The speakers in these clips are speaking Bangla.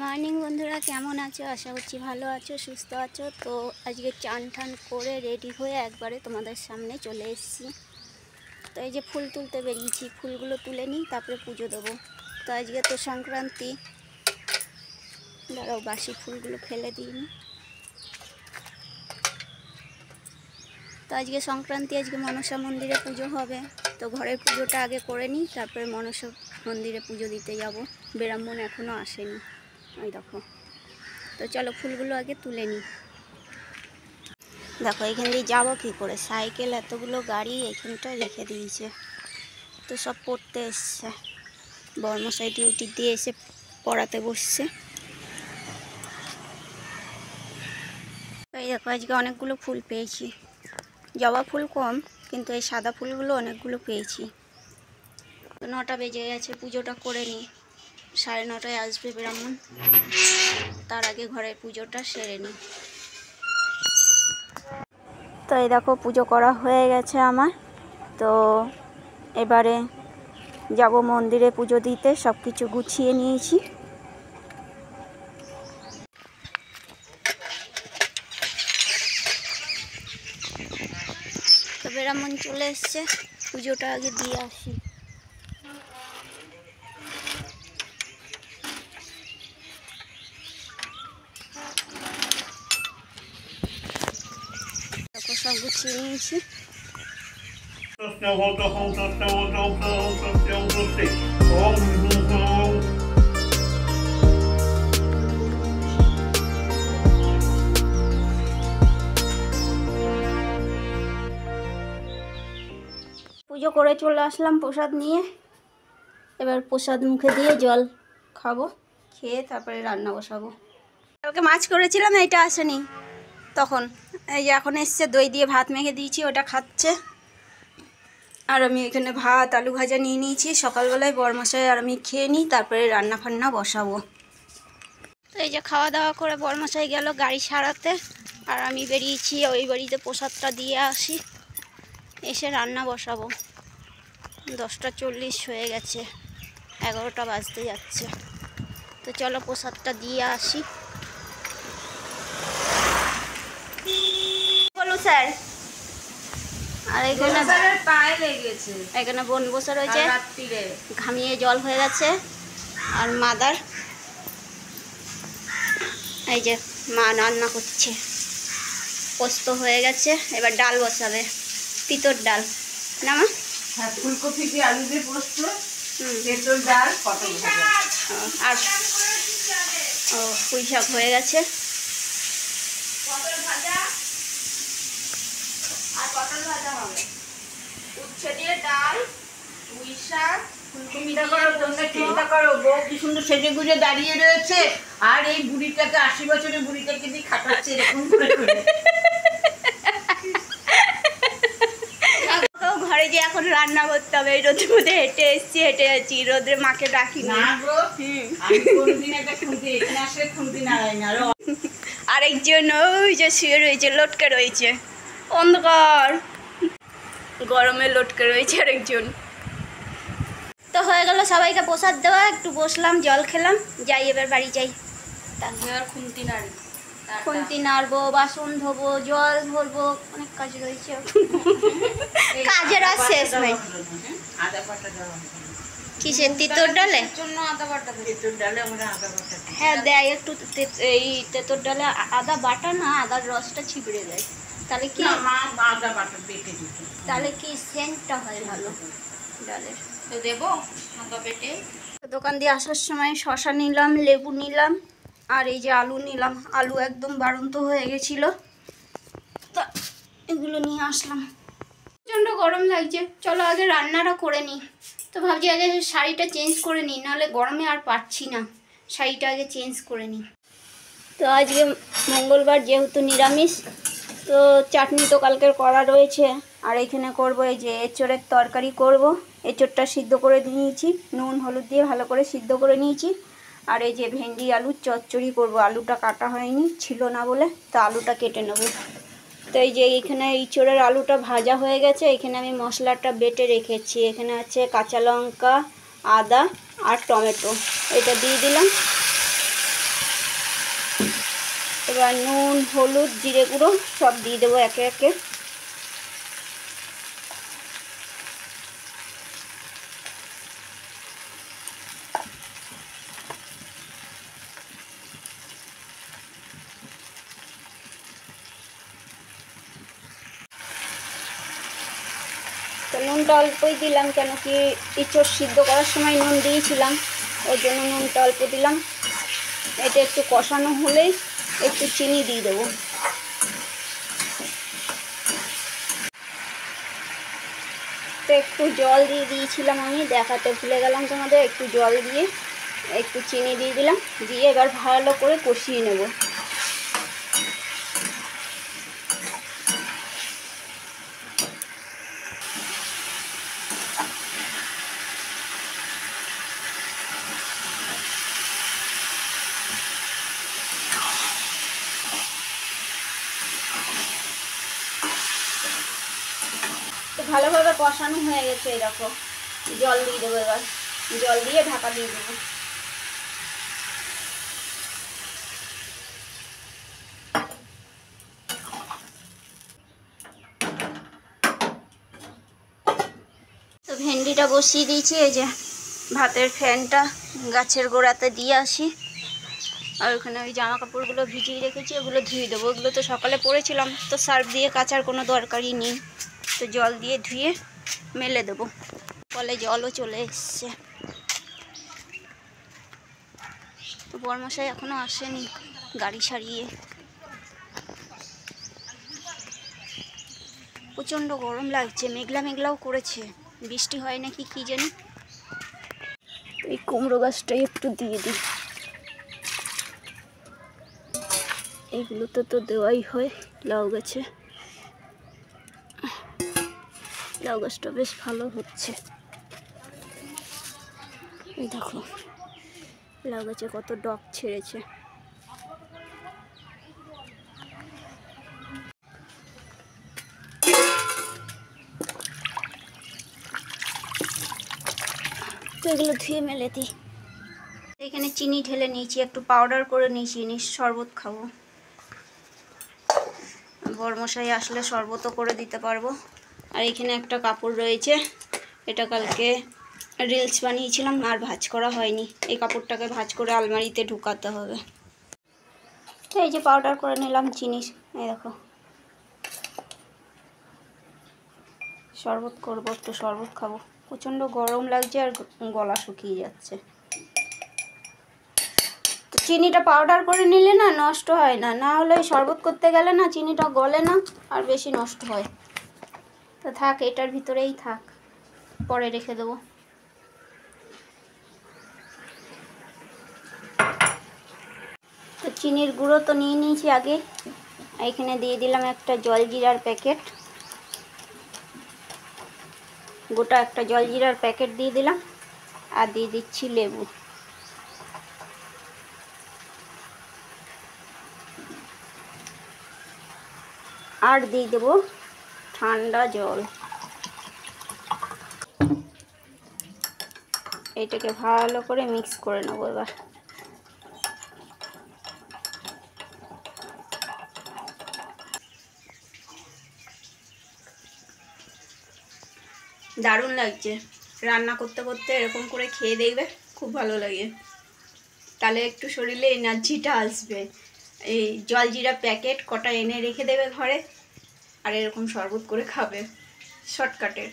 মর্নিং বন্ধুরা, কেমন আছো? আশা করছি ভালো আছো, সুস্থ আছো। তো আজকে চান ঠান করে রেডি হয়ে একবারে তোমাদের সামনে চলে এসেছি। তো এই যে ফুল তুলতে বেরিয়েছি, ফুলগুলো তুলে নিই, তারপরে পুজো দেবো। তো আজকে তো সংক্রান্তি, দাঁড়াও বাসি ফুলগুলো ফেলে দিইনি। তো আজকে সংক্রান্তি, আজকে মনসা মন্দিরে পুজো হবে। তো ঘরের পুজোটা আগে করে নিই, তারপরে মনসা মন্দিরে পুজো দিতে যাব। ব্রাহ্মণ এখনও আসেনি, ওই দেখো। তো চলো ফুলগুলো আগে তুলে নিই। দেখো এখান দিয়ে যাবো কী করে, সাইকেল এতগুলো গাড়ি এখানটা রেখে দিয়েছে। তো সব পড়তে এসছে, বর্মশাই ডিউটি দিয়ে এসে পড়াতে বসছে। এই দেখো আজকে অনেকগুলো ফুল পেয়েছি, জবা ফুল কম, কিন্তু এই সাদা ফুলগুলো অনেকগুলো পেয়েছি। তো 9টা বেজে গেছে, পুজোটা করে নিই। 9:30টায় আসবে ব্রাহ্মণ, তার আগে ঘরের পুজোটা সেরে নিই। তো এই দেখো পুজো করা হয়ে গেছে আমার। তো এবারে যাব মন্দিরে পুজো দিতে, সব কিছু গুছিয়ে নিয়েছি। তো ব্রাহ্মণ চলে এসছে, পুজোটা আগে দিয়ে আসি। দেখো সব গুছিয়ে নিয়েছি। পুজো করে চলে আসলাম প্রসাদ নিয়ে। এবার প্রসাদ মুখে দিয়ে জল খাবো, খেয়ে তারপরে রান্না বসাবো। কালকে মাছ করেছিলাম, এইটা আসেনি তখন। এই যে এখন এসছে, দই দিয়ে ভাত মেখে দিয়েছি, ওটা খাচ্ছে। আর আমি এখানে ভাত আলু ভাজা নিয়ে নিয়েছি। সকালবেলায় বরমশাই আর আমি খেয়ে নিই, তারপরে রান্না ফান্না বসাবো। তো এই যে খাওয়া দাওয়া করে বরমশাই গেল গাড়ি সারাতে, আর আমি বেরিয়েছি ওই বাড়িতে প্রসাদটা দিয়ে আসি, এসে রান্না বসাবো। 10:40 হয়ে গেছে, 11টা বাজতে যাচ্ছে। তো চলো প্রসাদটা দিয়ে আসি। বলো স্যার। আর এখানে বোন বসে রয়েছে, ঘামিয়ে জল হয়ে গেছে। আর মাদার এই যে মা রান্না করছে, পোস্ত হয়ে গেছে, এবার ডাল বসাবে, তিতর ডাল না মা? হ্যাঁ, ফুলকপি দিয়ে আলু দিয়ে পোস্ত, তেঁতুল ডাল, পটল ভাজা। আর পুঁই শাক হয়ে গেছে, পটল ভাজা আর পটল ভাজা হবে। উচ্ছে দিয়ে ডাল, পুঁই শাক, চিন্তা করো তোমরা, চিন্তা করো বউ কি সুন্দর সেজে গুজে দাঁড়িয়ে রয়েছে, আর এই বুড়িটাকে 80 বছরের বুড়িটাকে দিয়ে খাটাচ্ছে এরকম করে করে। ঘরে যে এখন রান্না করতে হবে, এই রোদের মধ্যে হেঁটে এসছি, হেঁটে যাচ্ছি, রোদ্রে মাকে ডাকি না গো, আমি কোনদিন একটা খুঁটি এখানে আসলে খুঁটি নাড়াই না। আরেকজন ওই যে শুয়ে রয়েছে, লটকে রয়েছে, অন্ধকার গরমে লটকে রয়েছে আরেকজন। তো হয়ে গেল সবাইকে প্রসাদ দেওয়া, একটু বসলাম, জল খেলাম, যাই এবার বাড়ি যাই। তারপর খুন্তি নাড়ি, খুন্তি নাড়বো, বাসন ধোবো, জল ভরবো, অনেক কাজ রয়েছে। কাজের আর শেষ নেই। আদা বাটা দেওয়া কিসের তিতর ডালে? জন্য আদা বাটা, তেঁতুল ডালে আমরা আদা বাটা দিই। হ্যাঁ দেয় একটু, এই তেঁতুর ডালে আদা বাটা না, আদার রসটা ছিপড়ে দেয়, তাহলে কি মা আদা বাটা বেটে দিত, তাহলে কি সেন্টটা হয় ভালো ডালের। তো দেবো আদা বেটে। দোকান দিয়ে আসার সময় শসা নিলাম, লেবু নিলাম, আর এই যে আলু নিলাম। আলু একদম বাড়ন্ত হয়ে গেছিলো, তা এগুলো নিয়ে আসলাম। প্রচণ্ড গরম লাগছে, চলো আগে রান্নাটা করে নিই। তো ভাবছি আগে শাড়িটা চেঞ্জ করে নিই, নাহলে গরমে আর পারছি না। শাড়িটা আগে চেঞ্জ করে নিই। তো আজকে মঙ্গলবার, যেহেতু নিরামিষ, তো চাটনি তো কালকের করা রয়েছে। আর এখানে করব এই যে এঁচোড়ের তরকারি করব। এঁচোড়টা সিদ্ধ করে নিয়েছি, নুন হলুদ দিয়ে ভালো করে সিদ্ধ করে নিয়েছি। আর এই যে ভেন্ডি আলুর চচ্চড়ি করব, আলুটা কাটা হয়নি, ছিল না বলে, তো আলুটা কেটে নেব। তো এই যে এখানে এঁচোড়ের আলুটা ভাজা হয়ে গেছে, এখানে আমি মশলাটা বেটে রেখেছি। এখানে আছে কাঁচা লঙ্কা, আদা আর টমেটো, এটা দিয়ে দিলাম। এবার নুন, হলুদ, জিরে গুঁড়ো সব দিয়ে দেবো একে একে। তো নুনটা অল্পই দিলাম, কেন কি ইঁচড় সিদ্ধ করার সময় নুন দিয়েছিলাম, ওই জন্য নুনটা অল্প দিলাম। এটা একটু কষানো হলেই একটু চিনি দিয়ে দেবো। তো একটু জল দিয়ে দিয়েছিলাম, আমি দেখাতে ভুলে গেলাম তোমাদের। একটু জল দিয়ে একটু চিনি দিয়ে দিলাম, দিয়ে এবার ভালো করে কষিয়ে নেব। তো ভালোভাবে কষানো হয়ে গেছে, এই দেখো। জল দিয়ে দেবো এবার, জল দিয়ে ঢাকা দিয়ে দেবো। তো ভেন্ডিটা বসিয়ে দিয়েছি, এই যে ভাতের ফ্যানটা গাছের গোড়াতে দিয়ে আসি। আর ওখানে ওই জামা কাপড়গুলো ভিজিয়ে রেখেছি, ওগুলো ধুয়ে দেবো। ওগুলো তো সকালে পরেছিলাম, তো সার্ফ দিয়ে কাচার কোনো দরকারই নেই, তো জল দিয়ে ধুয়ে মেলে দেবো। কলে জলও চলে এসছে। তো বরমশাই এখনও আসেনি গাড়ি সারিয়ে। প্রচণ্ড গরম লাগছে, মেঘলা মেঘলাও করেছে, বৃষ্টি হয় নাকি কি জানি। এই কুমড়ো গাছটাই একটু দিয়ে দিই, এইগুলোতে তো দেওয়াই হয়। লাউ গাছে, লাউ গাছটা বেশ ভালো হচ্ছে। এই দেখো লাউ গাছে কত ডগ ছেড়েছে। তো এগুলো ধুয়ে মেলে দিই। এখানে চিনি ঢেলে নিয়েছি, একটু পাউডার করে নিয়েছি, শরবত খাবো। বরমশাই আসলে শরবতও করে দিতে পারবো। আর এখানে একটা কাপড় রয়েছে, এটা কালকে রিলস বানিয়েছিলাম আর ভাঁজ করা হয়নি। এই কাপড়টাকে ভাঁজ করে আলমারিতে ঢুকাতে হবে। তো এই যে পাউডার করে নিলাম চিনি, এই দেখো। শরবত করবো, একটু শরবত খাবো। প্রচণ্ড গরম লাগছে আর গলা শুকিয়ে যাচ্ছে। তো চিনিটা পাউডার করে নিলে না নষ্ট হয় না, না হলে শরবত করতে গেলে না চিনিটা গলে না আর বেশি নষ্ট হয়। তো থাক, এটার ভিতরেই থাক, পরে রেখে দেবো। তো চিনির গুঁড়ো তো নিয়ে নিয়েছি আগে। এখানে দিয়ে দিলাম একটা জলজিরার প্যাকেট, গোটা একটা জলজিরার প্যাকেট দিয়ে দিলাম। আর দিয়ে দিচ্ছি লেবু। আর দিয়ে দেবো ঠান্ডা জল। এটাকে ভালো করে মিক্স করে নেবো এবার। দারুণ লাগছে, রান্না করতে করতে এরকম করে খেয়ে দেখবে, খুব ভালো লাগে। তাহলে একটু শরীরে এনার্জিটা আসবে। এই জলজিরা প্যাকেট কটা এনে রেখে দেবে ঘরে, আর এরকম শরবত করে খাবে, শর্টকাটের।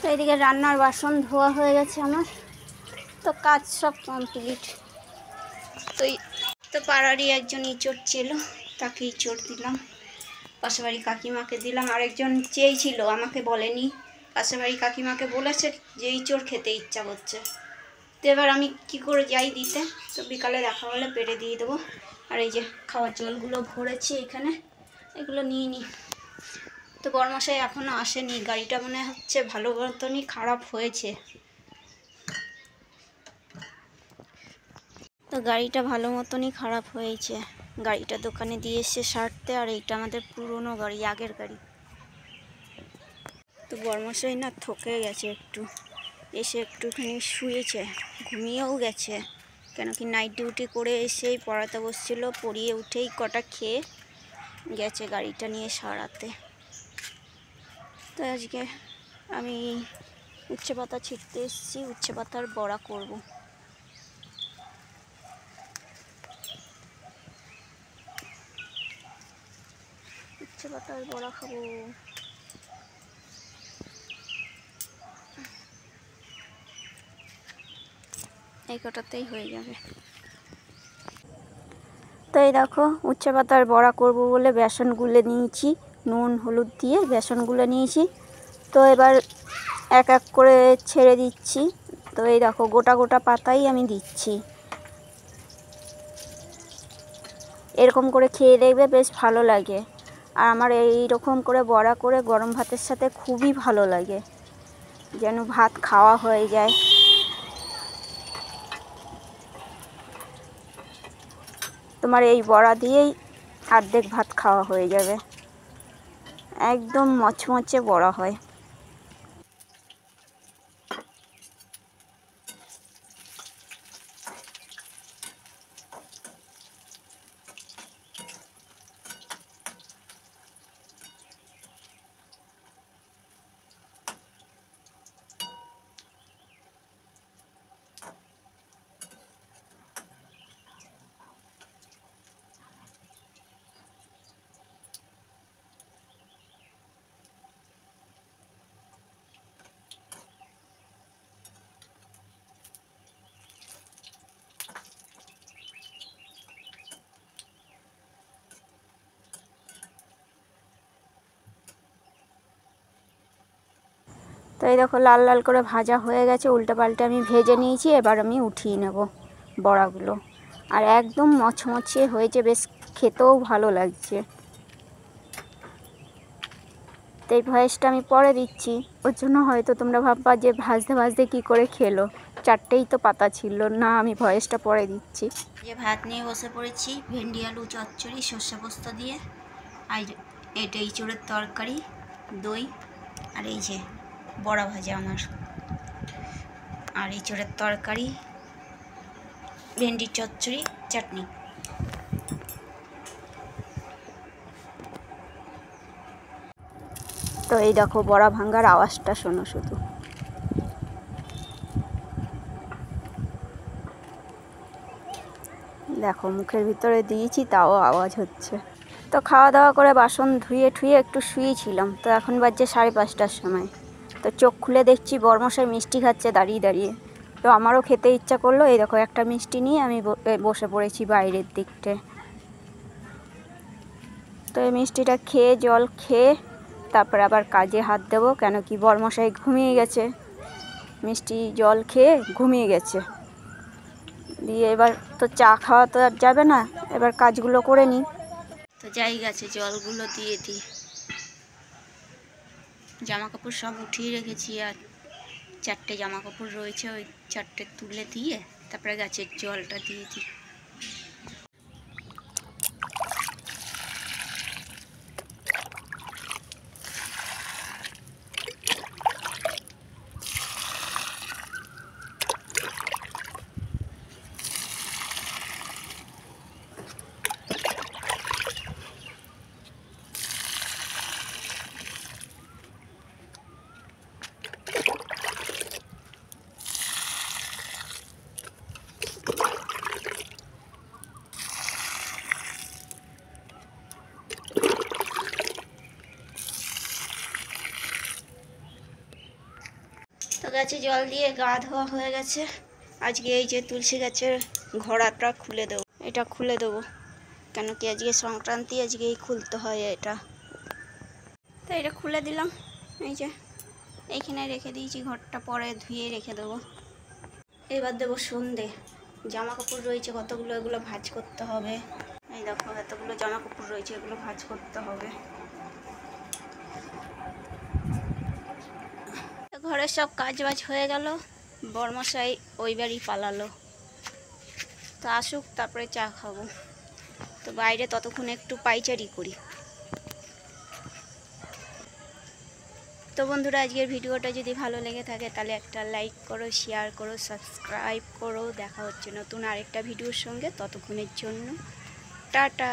তো এদিকে রান্নার বাসন ধোয়া হয়ে গেছে আমার, তো কাজ সব কমপ্লিট। তো পাড়ারই একজন ইঁচড় ছিল, তাকে ইঁচড় দিলাম। পাশে বাড়ি কাকিমাকে দিলাম, আরেকজন চেয়েছিল, আমাকে বলেনি। পাশে বাড়ি কাকিমাকে বলেছে যে ইঁচড় খেতে ইচ্ছা করছে। তো এবার আমি কি করে যাই দিতে, তো বিকালে দেখা হলে পেড়ে দিয়ে দেবো। আর এই যে খাওয়ার জলগুলো ভরেছি এখানে, এগুলো নিয়ে নিই। তো বরমশাই এখনও আসেনি, গাড়িটা মনে হচ্ছে ভালো মতনই খারাপ হয়েছে। তো গাড়িটা ভালো মতনই খারাপ হয়েছে, গাড়িটা দোকানে দিয়ে এসে সারতে। আর এইটা আমাদের পুরনো গাড়ি, আগের গাড়ি। তো বরমশাই না থকে গেছে একটু, এসে একটুখানি শুয়েছে, ঘুমিয়েও গেছে, কেন কি নাইট ডিউটি করে এসেই পড়াতে বসছিল, পড়িয়ে উঠেই কটা খেয়ে গেছে গাড়িটা নিয়ে সারাতে। তো আজকে আমি উচ্ছে পাতা ছিটতে এসেছি, উচ্ছে পাতার বড়া করব। উচ্ছে পাতার বড়া খাবো। এই কটাতেই হয়ে যাবে। তো এই দেখো উচ্ছে পাতার বড়া করব বলে বেসন গুলে নিয়েছি, নুন হলুদ দিয়ে বেসন গুলে নিয়েছি। তো এবার এক এক করে ছেড়ে দিচ্ছি। তো এই দেখো গোটা গোটা পাতাই আমি দিচ্ছি। এরকম করে খেয়ে দেখবে, বেশ ভালো লাগে। আর আমার এই রকম করে বড়া করে গরম ভাতের সাথে খুবই ভালো লাগে, যেন ভাত খাওয়া হয়ে যায়। তোমার এই বড়া দিয়েই অর্ধেক ভাত খাওয়া হয়ে যাবে। একদম মচমচে বড়া হয়। তো এই দেখো লাল লাল করে ভাজা হয়ে গেছে, উল্টে পাল্টে আমি ভেজে নিয়েছি। এবার আমি উঠিয়ে নেব বড়াগুলো। আর একদম মচমচে হয়েছে, বেশ খেতেও ভালো লাগছে। তো এই ভয়েসটা আমি পরে দিচ্ছি, ওর জন্য হয়তো তোমরা ভাববা যে ভাজতে ভাজতে কী করে খেলো, চারটেই তো পাতা ছিল না। আমি ভয়েসটা পরে দিচ্ছি। যে ভাত নিয়ে বসে পড়েছি, ভেন্ডি আলু চচ্চড়ি সর্ষে পোস্ত দিয়ে, আর এটা ইঁচড়ের তরকারি, দই, আর এই যে বড়া ভাজা আমার, আর ইঁচড়ের তরকারি, ভেন্ডির চচ্চড়ি, চাটনি। তো এই দেখো বড়া ভাঙ্গার আওয়াজটা শোনো শুধু। দেখো মুখের ভিতরে দিয়েছি তাও আওয়াজ হচ্ছে। তো খাওয়া দাওয়া করে বাসন ধুয়ে ঠুয়ে একটু শুয়েছিলাম। তো এখন বাজছে 5:30টার সময়। তো চোখ খুলে দেখছি বরমশাই মিষ্টি খাচ্ছে দাঁড়িয়ে দাঁড়িয়ে। তো আমারও খেতে ইচ্ছা করলো। এই দেখো একটা মিষ্টি নিয়ে আমি বসে পড়েছি বাইরের দিকটে। তো এই মিষ্টিটা খেয়ে জল খেয়ে তারপরে আবার কাজে হাত দেবো, কেন কি বরমশাই ঘুমিয়ে গেছে, মিষ্টি জল খেয়ে ঘুমিয়ে গেছে। দিয়ে এবার তো চা খাওয়া তো আর যাবে না, এবার কাজগুলো করে নিই। তো যাই গেছে জলগুলো দিয়ে দিই। জামা কাপড় সব উঠিয়ে রেখেছি, আর 4টে জামা কাপড় রয়েছে, ওই 4টে তুলে দিয়ে তারপরে গাছের জলটা দিয়ে দিই। তো গাছে জল দিয়ে গা ধোয়া হয়ে গেছে। আজকে এই যে তুলসী গাছের ঘোড়াটা খুলে দেবো, এটা খুলে দেবো, কেন কি আজকে সংক্রান্তি, আজকেই খুলতে হয় এটা। তো এটা খুলে দিলাম। এই যে এইখানে রেখে দিয়েছি, ঘরটা পরে ধুয়ে রেখে দেবো। এবার দেবো সন্ধে। জামা কাপড় রয়েছে কতগুলো, এগুলো ভাঁজ করতে হবে। এই দেখো এতগুলো জামা কাপড় রয়েছে, এগুলো ভাঁজ করতে হবে। ঘরের সব কাজ বাজ হয়ে গেল, বরমশাই ওই বাড়ি পালালো। তো আসুক তারপরে চা খাবো। তো বাইরে ততক্ষণ একটু পাইচারি করি। তো তো বন্ধুরা, আজকের ভিডিওটা যদি ভালো লেগে থাকে তাহলে একটা লাইক করো, শেয়ার করো, সাবস্ক্রাইব করো। দেখা হচ্ছে নতুন আরেকটা ভিডিওর সঙ্গে, ততক্ষণের জন্য টাটা।